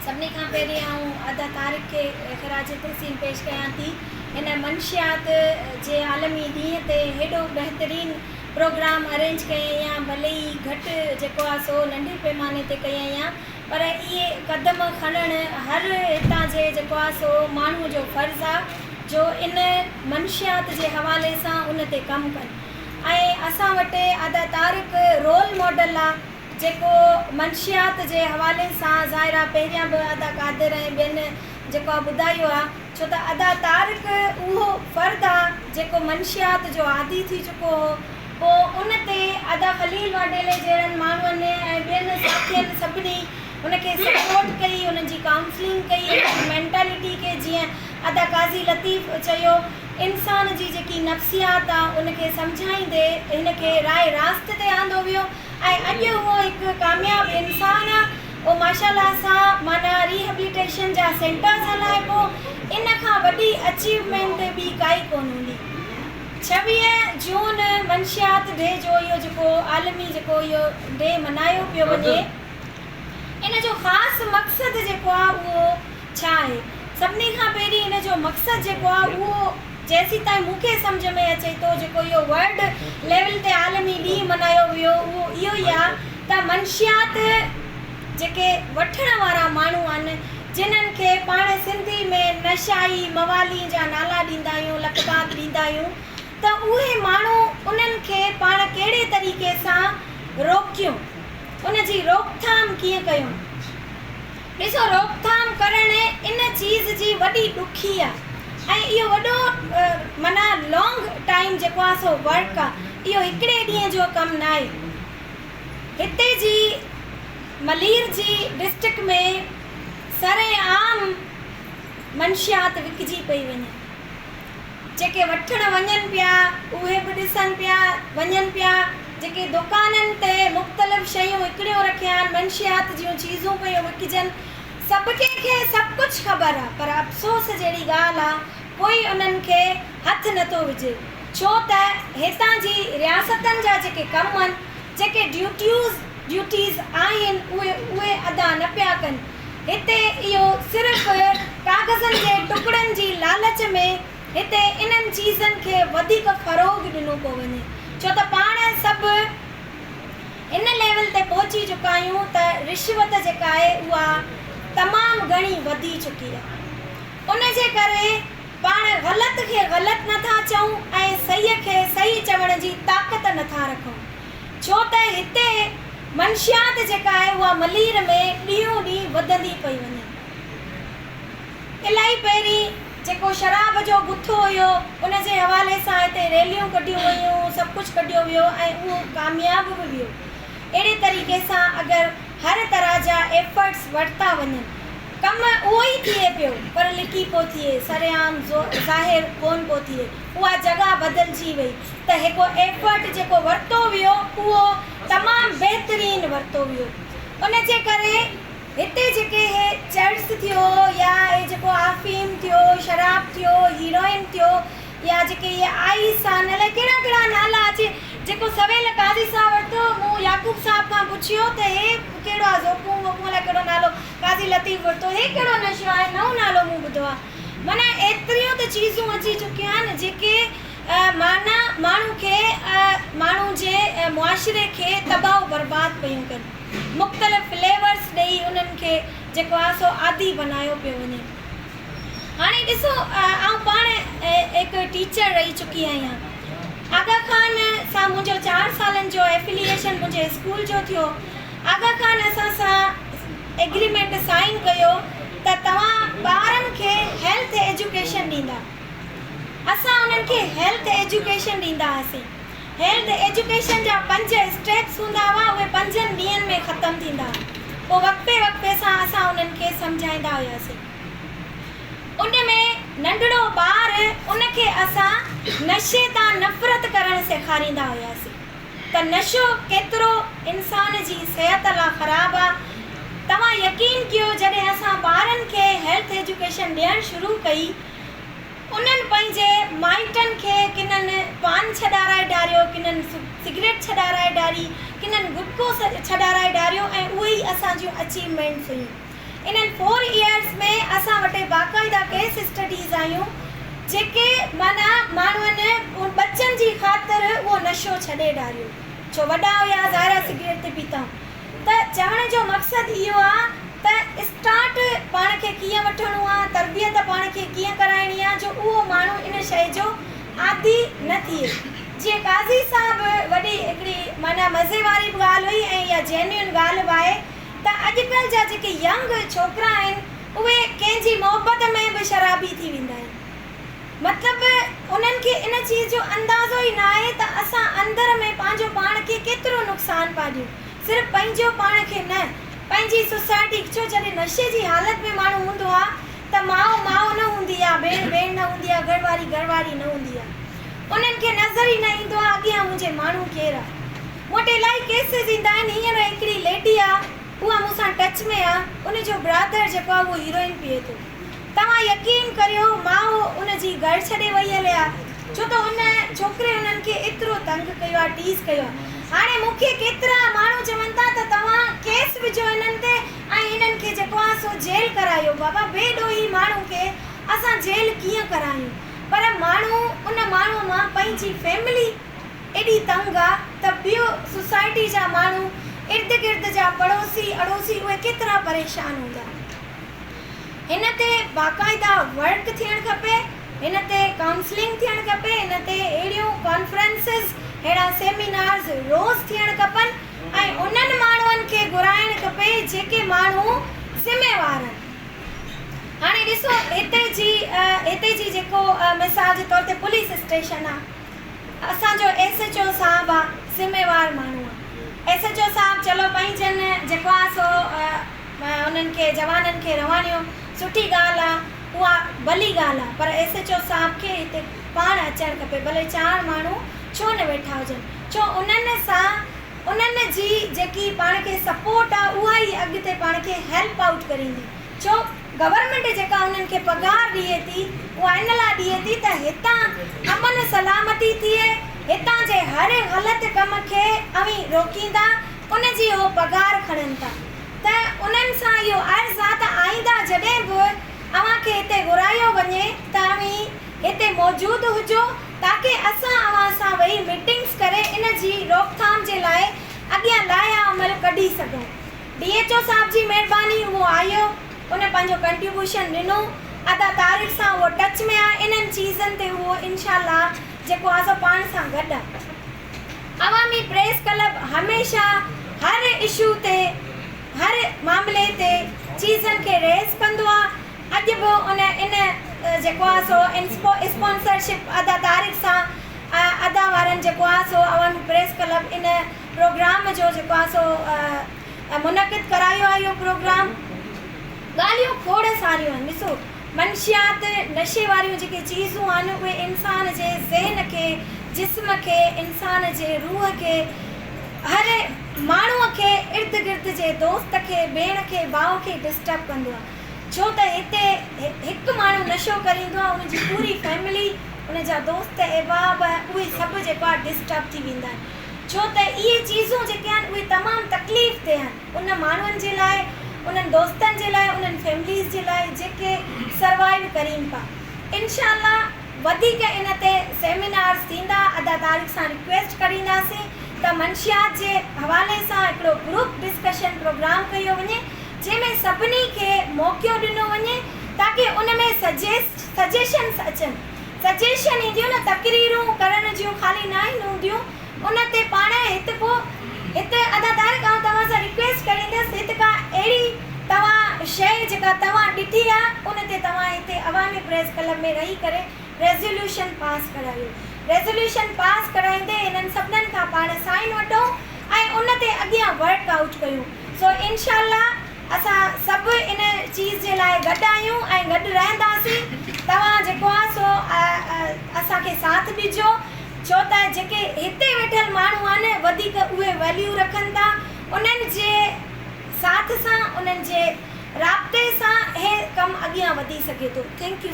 सभिनी खां पहिरीं आउं अदा तारिक खे ख़राज तहसीन पेश कयां थी। इन मंशियात जे आलमी ॾींहं ते हेॾो बहितरीन प्रोग्राम अरेंज कयई या भले ई घटि जेको आहे सो नंढे पैमाने ते कयई या पर इहे क़दम खणणु हर हितां जे जेको आहे सो माण्हूअ जो फ़र्ज़ु आहे जो इन मंशियात जे हवाले सां उन ते कमु कनि। ऐं असां वटि अदा तारिक रोल मॉडल आहे जेको मंशियात जे हवाले सां ज़ाहिरा पहिरियां बि अदा कादिर ऐं ॿियनि जेको आहे ॿुधायो आहे, छो त अदा तारिक उहो फ़र्दु आहे जेको मंशियात जो आदी थी चुको हो। पोइ उन ते अदा खलील वाडेले जहिड़नि माण्हुनि ऐं ॿियनि साथियुनि सभिनी उनखे सपोर्ट कई, उन्हनि जी काउंसलिंग कई, उनजी मैंटेलिटी खे जीअं अदा काज़ी लतीफ़ चयो इंसान जी जेकी नफ़्सियात आहे उनखे सम्झाईंदे हिनखे राय रास्त ते आंदो वियो ऐं अॼु उहो हिकु कामयाबु इंसानु आहे। उहो माशाअल्लाह सां माना रिहेबिलिटेशन जा सेंटर्स हलाए पोइ इन खां वॾी अचीवमेंट ॿी काई कोन हूंदी। 26 जून मंशियात डे जो इहो जेको आलमी जेको इहो डे मल्हायो पियो वञे, इन जो ख़ासि मक़सदु जेको आहे उहो छा आहे? सभिनी खां पहिरीं इन जो मक़सदु जेको आहे उहो जेसीं ताईं मूंखे सम्झ में अचे थो जेको इहो वर्ल्ड लेवल ते आलमी ॾींहुं मल्हायो वियो उहो इहो ई आहे त मंशियात जेके वठण वारा माण्हू आहिनि जिन्हनि खे पाण सिंधी में नशाई मवाली जा नाला ॾींदा आहियूं, लक़बात ॾींदा आहियूं, त उहे माण्हू उन्हनि खे पाण कहिड़े तरीक़े सां रोकियूं, उन जी रोकथाम कीअं कयूं। ॾिसो, रोकथाम करणु इन चीज़ जी वॾी ॾुखी आहे ऐं इहो वॾो माना लॉन्ग टाइम जेको आहे सो वर्क आहे, इहो हिकिड़े ॾींहं जो कमु न आहे। हिते जी मलीर जी डिस्ट्रिक्ट में सरेआम मंशियात विकिजी पई वञे। जेके वठण वञनि पिया उहे बि ॾिसनि पिया, वञनि पिया, जेके दुकाननि ते मुख़्तलिफ़ शयूं विकिणियूं रखिया आहिनि, मंशियात जूं चीज़ूं पियूं विकिजनि, सभु कंहिंखे सभु कुझु ख़बर आहे पर अफ़सोस जहिड़ी ॻाल्हि आहे कोई उन्हनि खे हथु नथो विझे, छो त हितां जी रियासतनि जा जेके कम आहिनि, जेके ड्यूटीज़ आहिनि उहे अदा न पिया कनि। हिते इहो सिर्फ़ु कागज़नि जे टुकड़नि जी लालच में हिते इन्हनि चीज़नि खे वधीक फ़रोग़ ॾिनो पियो वञे, छो त पाण सभु इन लेवल ते पहुची चुका आहियूं त रिश्वत जेका आहे उहा तमामु घणी वधी चुकी आहे। उन जे करे पाण ग़लति खे ग़लति नथा चऊं ऐं सहीअ खे सही चवण जी ताक़त नथा रखूं, छो त हिते मंशियात जेका आहे उहा मलीर में ॾींहों ॾींहुं वधंदी पई वञे। इलाही पहिरीं जेको शराब जो गुथो हुयो उन जे हवाले सां हिते रैलियूं कढियूं वयूं, सभु कुझु कढियो वियो ऐं उहो कामयाबु बि वियो। अहिड़े तरीक़े सां अगरि हर तरह जा एफर्ट्स वरिता वञनि, कमु उहो ई थिए पियो पर लिकी पियो थिए, सरेआम ज़ाहिर कोन पियो थिए, उहा जॻह बदिलजी वई त हिकु एफर्ट जेको वरितो वियो उहो तमामु बहितरीन वरितो वियो। उन जे करे हिते जेके हे चर्च थियो या हे जेको आफ़ीम थियो, शराब थियो, हीरोइन थियो या जेके इहे आइस आहिनि, अलाए कहिड़ा कहिड़ा नाला अचे, जेको सवेल काज़ी साहब वरितो, मूं याकूब साहब खां पुछियो त हे कहिड़ो आहे, ज़ोकूं वोकूं अलाए कहिड़ो नालो, काज़ी लतीफ़ वरितो, हे कहिड़ो नशो आहे, नओं नालो मूं ॿुधो आहे। माना एतिरियूं त चीज़ूं अची चुकियूं आहिनि जेके माना माण्हू जे मुआशिरे खे तबाह बर्बाद पियूं कनि, मुख़्तलिफ़ फ्लेवर्स ॾेई उन्हनि खे जेको आहे सो आदी बनायो पियो वञे। हाणे ॾिसो, आउं पाण हिकु टीचर रही चुकी आहियां। आगा खान सां मुंहिंजो 4 सालनि जो एफिलिएशन मुंहिंजे स्कूल जो थियो। आगा खान असां सां एग्रीमेंट साइन कयो त तव्हां ॿारनि खे हेल्थ एजुकेशन ॾींदा। असां उन्हनि खे हेल्थ एजुकेशन ॾींदा हुआसीं। हेल्थ एजुकेशन जा 5 स्टेप्स हूंदा हुआ, उहे 5 ॾींहंनि में ख़तमु थींदा। पोइ वक़्ते वक़्ते सां असां उन्हनि खे सम्झाईंदा हुआसीं। उन में नंढड़ो ॿारु उनखे असां नशे तां नफ़रत करणु सेखारींदा हुआसीं त नशो केतिरो इंसान जी सिहत लाइ ख़राबु आहे। तव्हां यकीन कयो, जॾहिं असां ॿारनि खे हेल्थ एजुकेशन ॾियणु शुरू कई, उन्हनि पंहिंजे माइटनि खे किननि पान छॾाराए डारियो, किननि सिगरेट छॾाराए डारी, किननि गुटको छॾाराए डारियो ऐं उहे ई असांजूं अचीवमेंट्स हुयूं। इन्हनि 4 इयर्स में असां वटि बाक़ाइदा केस स्टडीज़ आहियूं जेके माना माण्हुनि बच्चनि जी ख़ातिर उहो नशो छॾे ॾारियो। छो वॾा हुया ज़ाहिर सिगरेट ते पीता। त चवण जो मक़सदु इहो आहे त स्टार्ट पाण खे कीअं वठिणो आहे, तरबियत पाण खे कीअं कराइणी आहे जो उहो माण्हू इन शइ जो आदी न थिए। जीअं काज़ी साहब वॾी हिकिड़ी माना मज़े वारी बि ॻाल्हि हुई ऐं इहा जेन्युइन ॻाल्हि बि आहे त अॼुकल्ह जा जेके यंग छोकिरा आहिनि उहे कंहिंजी मोहबत में बि शराबी थी वेंदा आहिनि। मतिलबु उन्हनि खे इन चीज़ जो अंदाज़ो ई न आहे त असां अंदर में पंहिंजो पाण खे केतिरो नुक़सानु पिया ॾियूं। सिर्फ़ु पंहिंजो पाण खे न, पंहिंजी सोसाइटी। छो जॾहिं नशे जी हालत में माण्हू हूंदो आहे त माउ न हूंदी आहे, भेण न हूंदी आहे, घरवारी न हूंदी आहे। उन्हनि खे नज़र ई न ईंदो आहे अॻियां मुंहिंजे माण्हू केरु आहे। मूं वटि इलाही केसिस ईंदा आहिनि। हींअर हिकिड़ी लेडी आहे, उहा मूंसां टच में आहे, उनजो ब्रदर जेको आहे उहो हीरोइन पीए थो। तव्हां यकीन करियो माउ उनजी घर छॾे वई हले आहे छो त उन छोकिरे उन्हनि खे एतिरो तंग कयो आहे, टीज़ कयो आहे। हाणे मूंखे केतिरा माण्हू चवनि था त तव्हां केस विझो हिननि ते ऐं हिननि खे जेको आहे सो जेल करायो। बाबा बेॾोही माण्हू खे असां जेल कीअं करायूं? पर माण्हू उन माण्हूअ मां पंहिंजी फैमिली एॾी तंग आहे त ॿियो सोसाइटी जा माण्हू, इर्द गिर्द जा पड़ोसी अड़ोसी उहे केतिरा परेशान हूंदा। हिन ते बाक़ाइदा वर्क थियणु खपे, हिन ते काउंसलिंग थियणु खपे, हिन ते अहिड़ियूं कॉन्फ्रेंसिस, अहिड़ा सेमिनार्स रोज़ थियणु खपनि ऐं उन्हनि माण्हुनि खे घुराइणु खपे जेके माण्हू ज़िम्मेवार आहिनि। हाणे ॾिसो हिते जी जेको मिसाल जे तौर ते पुलिस स्टेशन आहे, असांजो SHO साहबु आहे, ज़िम्मेवार माण्हू आहे। SHO साहबु चलो पंहिंजनि जेको आहे सो उन्हनि खे जवाननि खे रवानियो, सुठी ॻाल्हि आहे, उहा भली ॻाल्हि आहे। पर SHO साहब खे हिते पाण अचणु खपे, भले 4 माण्हू छो न वेठा हुजनि। छो उन्हनि सां उन्हनि जी जेकी पाण खे सपोर्ट आहे उहा ई अॻिते पाण खे हेल्प आउट करींदी। छो गवर्नमेंट जेका उन्हनि खे पघार ॾिए थी उहा इन लाइ ॾिए थी त हितां अमन सलामती थिए, हितां जे हर ग़लति कम खे अवी रोकींदा, उनजी उहो पघार खणनि था। त उन्हनि सां इहो अर्ज़ु आहे त आईंदा जॾहिं बि अव्हांखे हिते घुरायो वञे त अवी हिते मौजूदु हुजो ताकी असां अव्हां सां वेही मीटिंग्स करे इन जी रोकथाम जे लाइ अॻियां लाया अमल कढी सघूं। DHO साहब जी महिरबानी, उहो आयो, उन पंहिंजो कंट्रीब्यूशन ॾिनो, अदा तारीख़ सां उहो टच में आहे। इन्हनि चीज़नि ते उहो इनशाअल्लाह जेको आहे सो पाण सां गॾु आहे। अवामी प्रेस क्लब हमेशह हर इशू ते, हर मामले ते चीज़नि खे रेज़ कंदो आहे। अॼु बि इन जेको आहे सो स्पॉन्सरशिप अदा तारीख़ सां अदा वारनि जेको आहे सो अवामी प्रेस क्लब इन प्रोग्राम जो जेको आहे सो मुनक़िद करायो आहे। इहो प्रोग्राम ॻाल्हियूं खोड़ सारियूं आहिनि। ॾिसो मंशियात, नशे वारियूं जेके चीज़ूं आहिनि उहे इंसान जे ज़हन खे, जिस्म खे, इंसान जे रूह खे, हर माण्हूअ खे, इर्द गिर्द जे दोस्त खे, भेण खे, भाउ खे डिस्टर्ब कंदो आहे। छो त हिते हिकु माण्हू नशो करींदो आहे, उनजी पूरी फैमिली, उनजा दोस्त अहबाब उहे सभु जेको आहे डिस्टर्ब थी वेंदा आहिनि। छो त इहे चीज़ूं जेके आहिनि उहे तमामु तकलीफ़ ते आहिनि उन माण्हुनि जे लाइ, उन्हनि दोस्तनि जे लाइ, उन्हनि फैमिलीज़ जे लाइ जेके सर्वाइव करीनि पिया। इंशाअल्लाह वधीक इन ते सेमिनार्स थींदा। अदा तारीख़ सां रिक्वेस्ट करींदासीं त मंशियात जे हवाले सां हिकिड़ो ग्रुप डिस्कशन प्रोग्राम कयो वञे जंहिंमें सभिनी खे मौक़ो ॾिनो वञे ताकी उन में सजेशन्स अचनि। सजेशन ईंदियूं न, तकरीरूं करण जूं ख़ाली न ई हूंदियूं। उन ते पाण हिते अदा तारीख़ आउं तव्हां सां रिक्वेस्ट करींदसि, हिते का अहिड़ी तव्हां शइ जेका तव्हां ॾिठी आहे उन ते तव्हां हिते अवामी प्रेस क्लब में रही करे रेज़ोल्यूशन पास करायो। रेज़ोल्यूशन पास कराईंदे इन्हनि सभिनीनि खां पाण साइन वठो ऐं उन ते अॻियां वर्क आउट कयूं। सो इनशाअल्लाह असां सभु इन चीज़ जे लाइ गॾु आहियूं ऐं गॾु रहंदासीं। तव्हां जेको आहे सो असांखे साथ ॾिजो। छो त जेके हिते वेठल माण्हू आहिनि वधीक उहे वैल्यू रखनि था, उन्हनि जे साथ सां, उन्हनि जे राब्ते सां हे कमु अॻियां वधी सघे थो। Thank U.